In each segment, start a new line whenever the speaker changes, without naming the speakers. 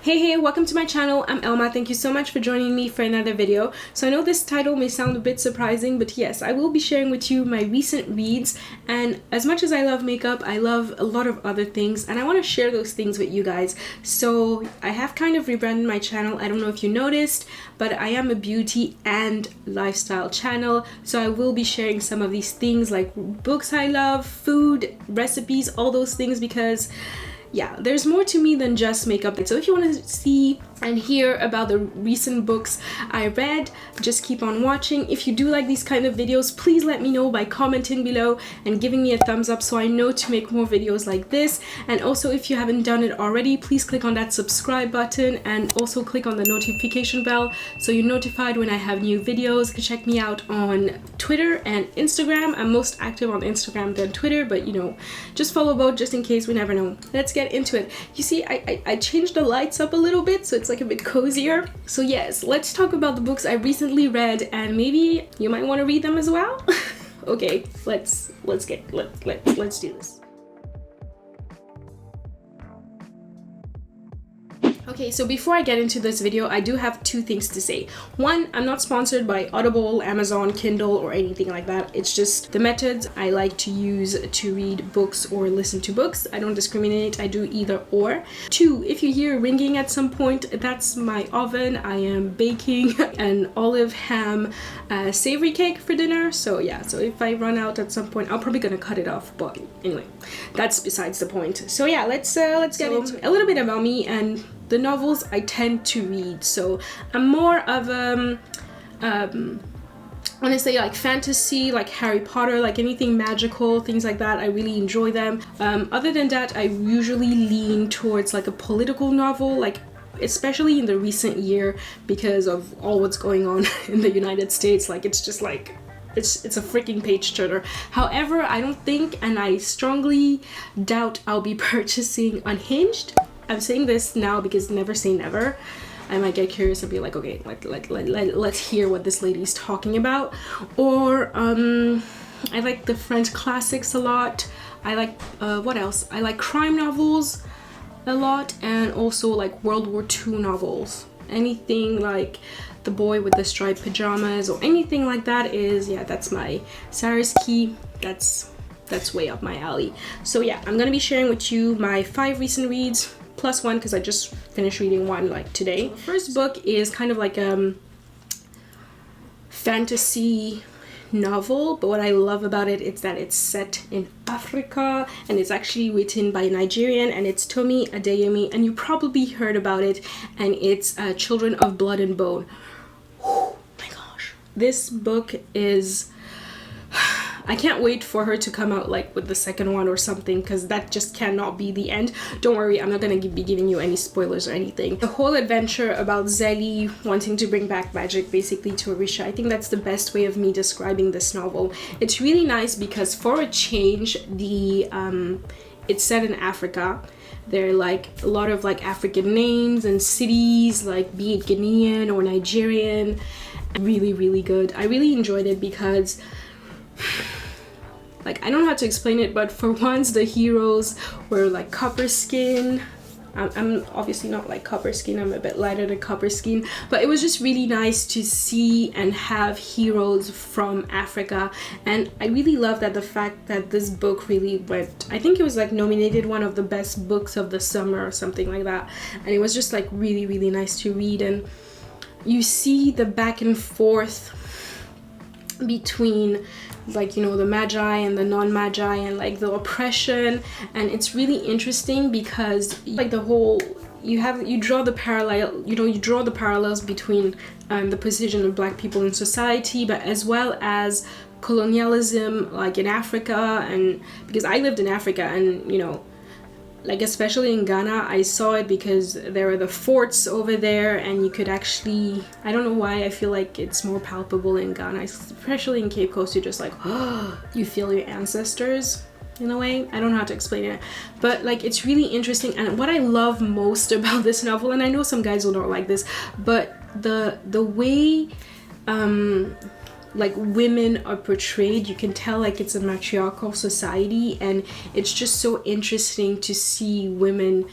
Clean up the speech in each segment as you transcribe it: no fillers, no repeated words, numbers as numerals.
Hey, welcome to my channel. I'm Elma. Thank you so much for joining me for another video. So I know this title may sound a bit surprising, but yes, I will be sharing with you my recent reads, and as much as I love makeup, I love a lot of other things, and I want to share those things with you guys. So I have kind of rebranded my channel. I don't know if you noticed, but I am a beauty and lifestyle channel, so I will be sharing some of these things like books I love, food, recipes, all those things, because yeah, there's more to me than just makeup. So if you want to see and hear about the recent books I read, just keep on watching. If you do like these kind of videos, please let me know by commenting below and giving me a thumbs up so I know to make more videos like this. And also, if you haven't done it already, please click on that subscribe button and also click on the notification bell so you're notified when I have new videos. Check me out on Twitter and Instagram. I'm most active on Instagram than Twitter, but you know, just follow both just in case, we never know. Let's get into it. You see, I changed the lights up a little bit so it's like a bit cozier. So yes, let's talk about the books I recently read, and maybe you might want to read them as well. Okay, let's do this. Okay, so before I get into this video, I do have two things to say. One, I'm not sponsored by Audible, Amazon, Kindle, or anything like that. It's just the methods I like to use to read books or listen to books. I don't discriminate, I do either or. Two, if you hear ringing at some point, that's my oven. I am baking an olive ham savory cake for dinner. So yeah, so if I run out at some point, I'm probably gonna cut it off, but anyway, that's besides the point. So yeah, let's get into a little bit about me and the novels I tend to read. So I'm more of when I say like fantasy, like Harry Potter, like anything magical, things like that, I really enjoy them. Other than that, I usually lean towards like a political novel, like especially in the recent year because of all what's going on in the United States. Like it's just like it's a freaking page turner. However, I don't think, and I strongly doubt, I'll be purchasing Unhinged. I'm saying this now because never say never. I might get curious and be like, okay, let's hear what this lady's talking about. Or I like the French classics a lot. I like what else? I like crime novels a lot, and also like World War II novels. Anything like The Boy with the Striped Pajamas or anything like that is, yeah, that's my Saraski. That's way up my alley. So yeah, I'm gonna be sharing with you my 5 recent reads plus one because I just finished reading one like today. The first book is kind of like a fantasy novel, but what I love about it is that it's set in Africa and it's actually written by a Nigerian, and it's Tomi Adeyemi, and you probably heard about it, and it's Children of Blood and Bone. Oh my gosh, this book is, I can't wait for her to come out like with the second one or something, because that just cannot be the end. Don't worry, I'm not gonna be giving you any spoilers or anything. The whole adventure about Zeli wanting to bring back magic basically to Orisha, I think that's the best way of me describing this novel. It's really nice because for a change, it's set in Africa. There are like a lot of like African names and cities, like be it Ghanaian or Nigerian. Really good. I really enjoyed it because like, I don't know how to explain it, but for once the heroes were like copper skin. I'm obviously not like copper skin, I'm a bit lighter than copper skin, but it was just really nice to see and have heroes from Africa. And I really love that the fact that this book really went, I think it was like nominated one of the best books of the summer or something like that, and it was just like really nice to read. And you see the back and forth between, like, you know, the magi and the non-magi, and like the oppression, and it's really interesting because like the whole, you draw the parallels between the position of Black people in society, but as well as colonialism like in Africa. And because I lived in Africa, and you know, like especially in Ghana, I saw it because there are the forts over there, and you could actually, I don't know why, I feel like it's more palpable in Ghana, especially in Cape Coast. You're just like, oh, you feel your ancestors in a way. I don't know how to explain it, but like it's really interesting. And what I love most about this novel, and I know some guys will not like this, but the way like women are portrayed, you can tell like it's a matriarchal society, and it's just so interesting to see women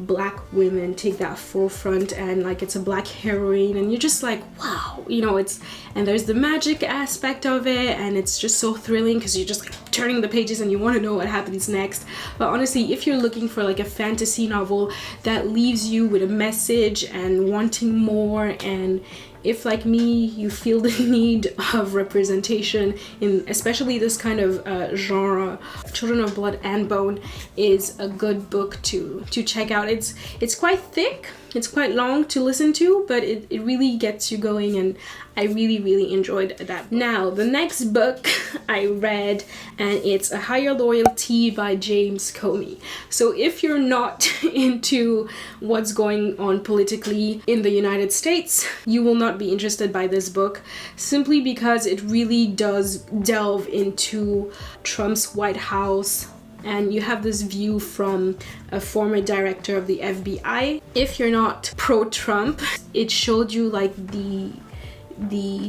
black women take that forefront, and like it's a black heroine, and you're just like, wow, you know, and there's the magic aspect of it, and it's just so thrilling because you're just like turning the pages and you want to know what happens next. But honestly, if you're looking for like a fantasy novel that leaves you with a message and wanting more, and if like me you feel the need of representation in especially this kind of genre, Children of Blood and Bone is a good book to check out. It's quite thick, it's quite long to listen to, but it really gets you going, and I really enjoyed that. Now the next book I read, and it's A Higher Loyalty by James Comey. So if you're not into what's going on politically in the United States, you will not be interested by this book, simply because it really does delve into Trump's White House, and you have this view from a former director of the FBI. If you're not pro-Trump, it showed you like the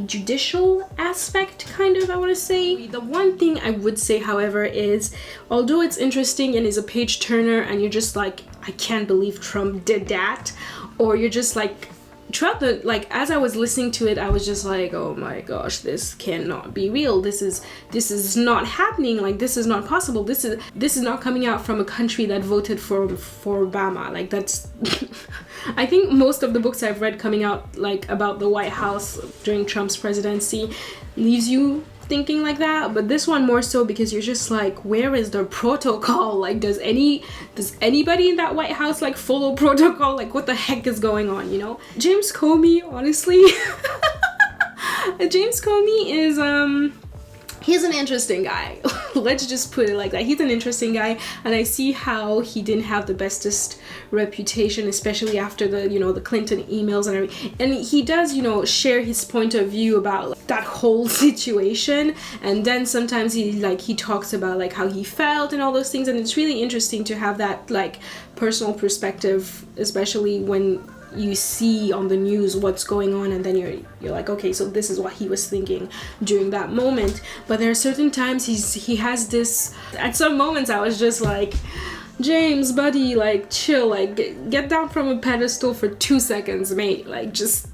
judicial aspect, kind of, I want to say. The one thing I would say, however, is although it's interesting and is a page turner, and you're just like, I can't believe Trump did that, or you're just like, throughout the, like, as I was listening to it, I was just like, oh my gosh, this cannot be real, this is not happening, like this is not possible, this is not coming out from a country that voted for Obama. Like that's I think most of the books I've read coming out like about the White House during Trump's presidency leaves you thinking like that, but this one more so, because you're just like, where is the protocol? Like does anybody in that White House like follow protocol? Like what the heck is going on, you know? James Comey, honestly James Comey is he's an interesting guy. Let's just put it like that. He's an interesting guy, and I see how he didn't have the bestest reputation, especially after the, you know, the Clinton emails and everything. And he does, you know, share his point of view about like, that whole situation. And then sometimes he talks about like how he felt and all those things. And it's really interesting to have that like personal perspective, especially when you see on the news what's going on, and then you're like, okay, so this is what he was thinking during that moment. But there are certain times he has this, at some moments I was just like, James, buddy, like chill, like get down from a pedestal for 2 seconds, mate, like just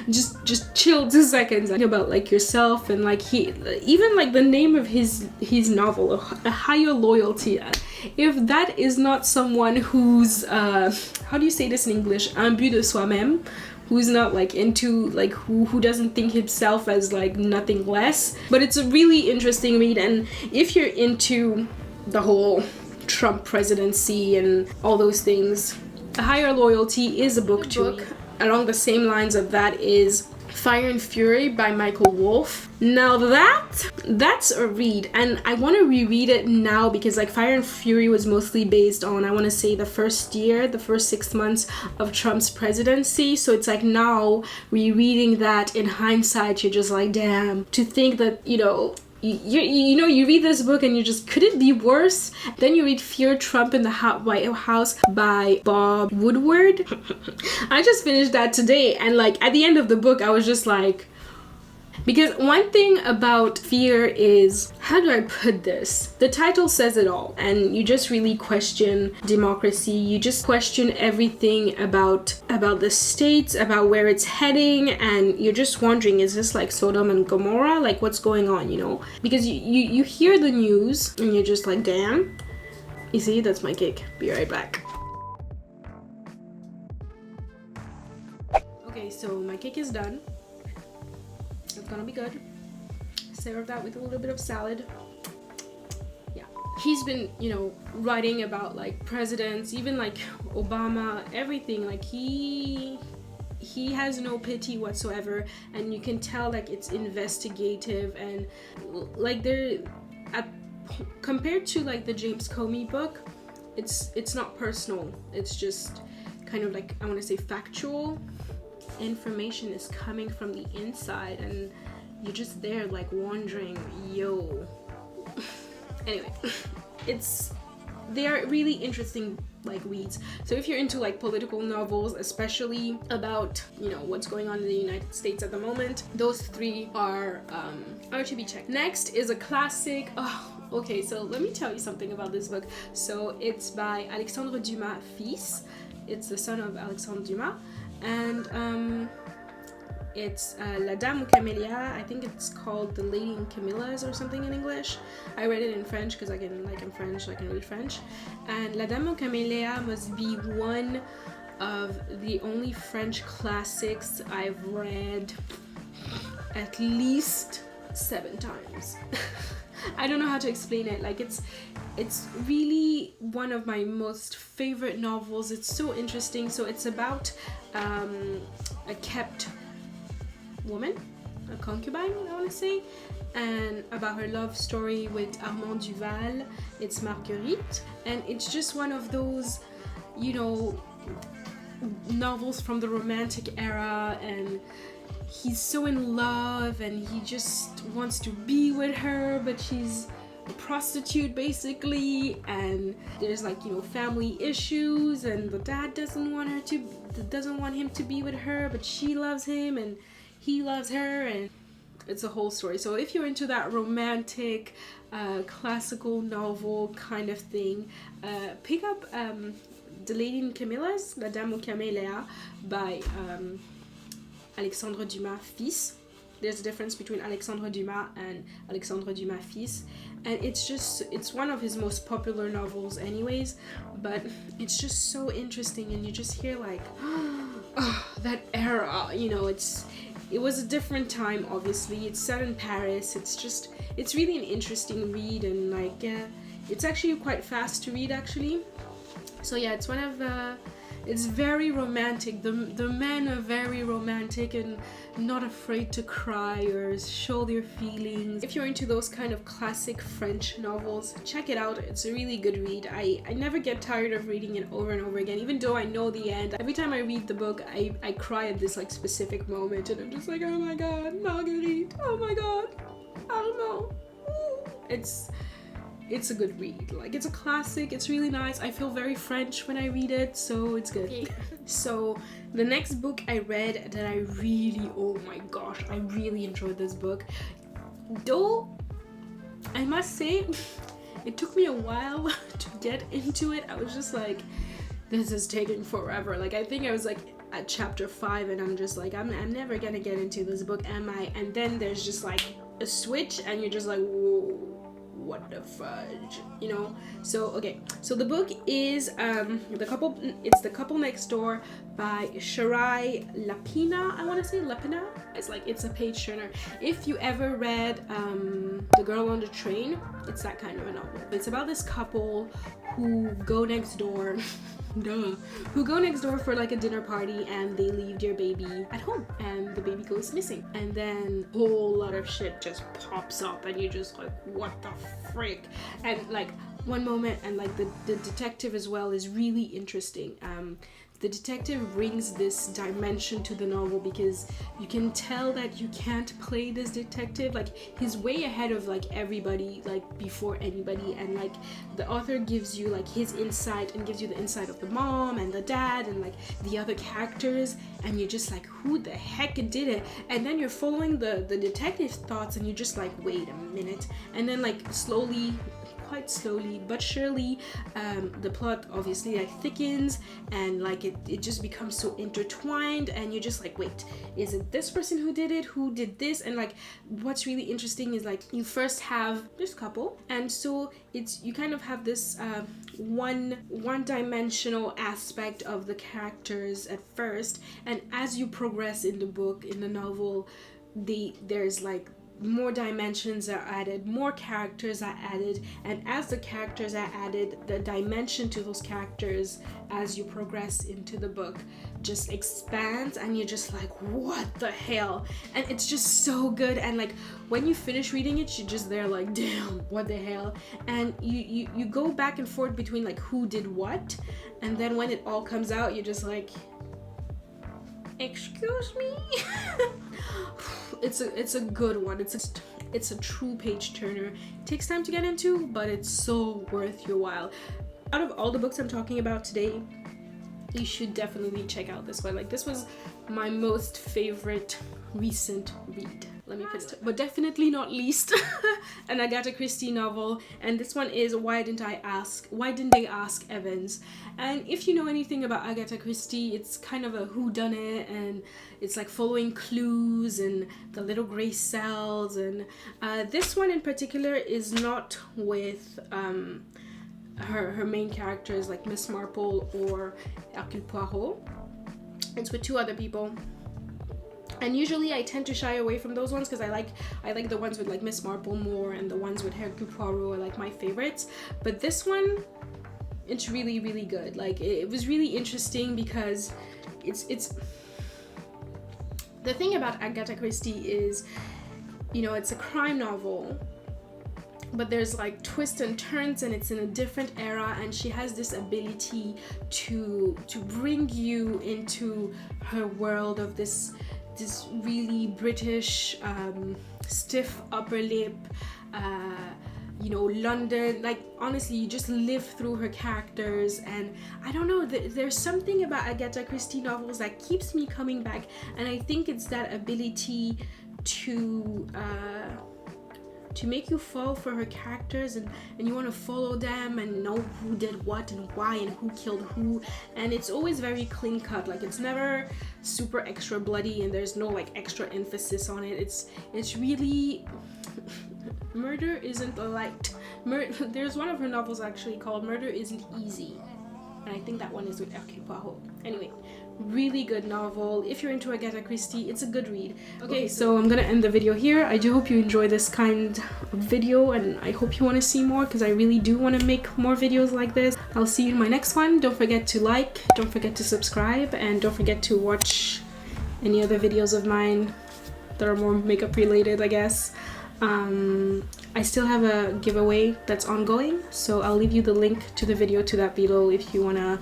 just chill 2 seconds. Think about like yourself, and like he even like the name of his novel, A Higher Loyalty, if that is not someone who's how do you say this in English, imbu de soi-même, who's not like into like who doesn't think himself as like nothing less. But it's a really interesting read, and if you're into the whole Trump presidency and all those things, A Higher Loyalty is a book to read. Along the same lines of that is Fire and Fury by Michael Wolff. Now that's a read, and I want to reread it now because like Fire and Fury was mostly based on, I want to say, the first 6 months of Trump's presidency. So it's like now rereading that in hindsight, you're just like, damn, to think that, you know, you read this book and you just, could it be worse? Then you read Fear Trump in the White House by Bob Woodward. I just finished that today, and like at the end of the book I was just like, because one thing about Fear is, how do I put this? The title says it all, and you just really question democracy. You just question everything about the states, about where it's heading, and you're just wondering, is this like Sodom and Gomorrah? Like what's going on, you know? Because you hear the news and you're just like, damn. You see, that's my cake. Be right back. Okay, so my cake is done. It's gonna be good. Serve that with a little bit of salad. Yeah, he's been, you know, writing about like presidents, even like Obama, everything. Like he has no pity whatsoever, and you can tell like it's investigative, and like compared to like the James Comey book, it's not personal. It's just kind of like, I want to say, factual. Information is coming from the inside, and you're just there like wondering, yo. Anyway, they are really interesting like reads. So if you're into like political novels, especially about, you know, what's going on in the United States at the moment, those three are to be checked. Next is a classic. Oh, Okay, so let me tell you something about this book. So it's by Alexandre Dumas fils. It's the son of Alexandre Dumas, and it's La Dame aux Camellia. I think it's called The Lady in Camillas or something in English. I read it in French because I'm French, so I can read French. And La Dame aux Camellia must be one of the only French classics I've read at least 7 times. I don't know how to explain it. Like it's really one of my most favorite novels. It's so interesting. So it's about a kept woman, a concubine, I want to say, and about her love story with Armand Duval. It's Marguerite, and it's just one of those, you know, novels from the Romantic era, and he's so in love and he just wants to be with her, but she's a prostitute basically, and there's like, you know, family issues, and the dad doesn't want him to be with her, but she loves him and he loves her, and it's a whole story. So if you're into that romantic classical novel kind of thing, pick up The Lady in Camillas, La Dame aux Camellia by Alexandre Dumas fils. There's a difference between Alexandre Dumas and Alexandre Dumas fils, and it's one of his most popular novels anyways, but it's just so interesting, and you just hear like, oh, that era, you know, it was a different time, obviously. It's set in Paris. It's really an interesting read, and like it's actually quite fast to read actually. So yeah, it's one of it's very romantic. The men are very romantic and not afraid to cry or show their feelings. If you're into those kind of classic French novels, check it out. It's a really good read. I never get tired of reading it over and over again, even though I know the end. Every time I read the book, I cry at this like specific moment, and I'm just like, oh my god, Marguerite, oh my god, Armand. It's a good read. Like, it's a classic. It's really nice. I feel very French when I read it, so it's good. Okay. So the next book I read that I really, oh my gosh, I really enjoyed this book. Though I must say, it took me a while to get into it. I was just like, this is taking forever. Like, I think I was like at chapter 5, and I'm just like, I'm never gonna get into this book, am I? And then there's just like a switch, and you're just like, whoa, what the fudge, you know? So okay, so the book is it's The Couple Next Door by Shirai Lapina. I want to say Lapina. It's a page turner. If you ever read The Girl on the Train, it's that kind of a novel. It's about this couple who go next door who go next door for like a dinner party, and they leave their baby at home, and the baby goes missing, and then a whole lot of shit just pops up, and you're just like, what the frick? And like one moment, and like the detective as well is really interesting. The detective brings this dimension to the novel, because you can tell that you can't play this detective. Like, he's way ahead of like everybody, like before anybody, and like the author gives you like his insight, and gives you the insight of the mom and the dad and like the other characters, and you're just like, who the heck did it? And then you're following the detective's thoughts, and you're just like, wait a minute. And then like quite slowly but surely, the plot obviously like thickens, and like it just becomes so intertwined, and you're just like, wait, is it this person who did it? Who did this? And like, what's really interesting is like, you first have this couple, and so you kind of have this one-dimensional aspect of the characters at first, and as you progress in the book, in the novel, there's like more dimensions are added, more characters are added, and as the characters are added, the dimension to those characters as you progress into the book just expands, and you're just like, what the hell? And it's just so good, and like when you finish reading it, you're just there like, damn, what the hell? And you go back and forth between like who did what, and then when it all comes out, you're just like, excuse me? It's a good one. It's a true page turner. It takes time to get into, but it's so worth your while. Out of all the books I'm talking about today, you should definitely check out this one. Like, this was my most favorite recent read. let me put it, but definitely not least, an Agatha Christie novel, and this one is Why Didn't They Ask Evans? And if you know anything about Agatha Christie, it's kind of a whodunit, and it's like following clues and the little gray cells, and this one in particular is not with her main characters like Miss Marple or Hercule Poirot. It's with two other people. And usually I tend to shy away from those ones because I like the ones with like Miss Marple more, and the ones with Hercule Poirot are like my favorites. But this one, it's really, really good. Like it was really interesting because it's the thing about Agatha Christie is, you know, it's a crime novel, but there's like twists and turns, and it's in a different era, and she has this ability to bring you into her world of this really British, stiff upper lip, you know, London. Like honestly, you just live through her characters, and I don't know, there's something about Agatha Christie novels that keeps me coming back, and I think it's that ability to make you fall for her characters, and you want to follow them and know who did what and why and who killed who, and it's always very clean cut. Like it's never super extra bloody, and there's no like extra emphasis on it. It's really murder isn't light. There's one of her novels actually called Murder Isn't Easy, and I think that one is with Hercule Poirot. Anyway, really good novel. If you're into Agatha Christie, it's a good read. Okay, so I'm gonna end the video here. I do hope you enjoy this kind of video, and I hope you want to see more, because I really do want to make more videos like this. I'll see you in my next one. Don't forget to like, don't forget to subscribe, and don't forget to watch any other videos of mine that are more makeup related, I guess. I still have a giveaway that's ongoing, so I'll leave you the link to the video to that below if you want to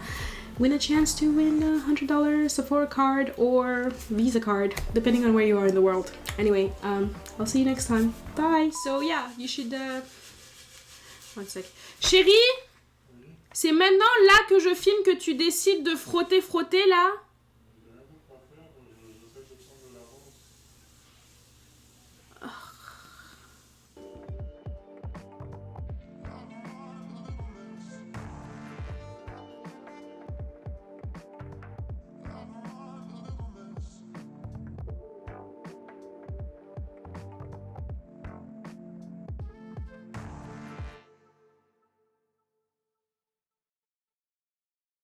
win a chance to win a $100 Sephora card or Visa card, depending on where you are in the world. Anyway, I'll see you next time. Bye! So yeah, you should... One sec. Chérie, c'est maintenant là que je filme que tu décides de frotter là?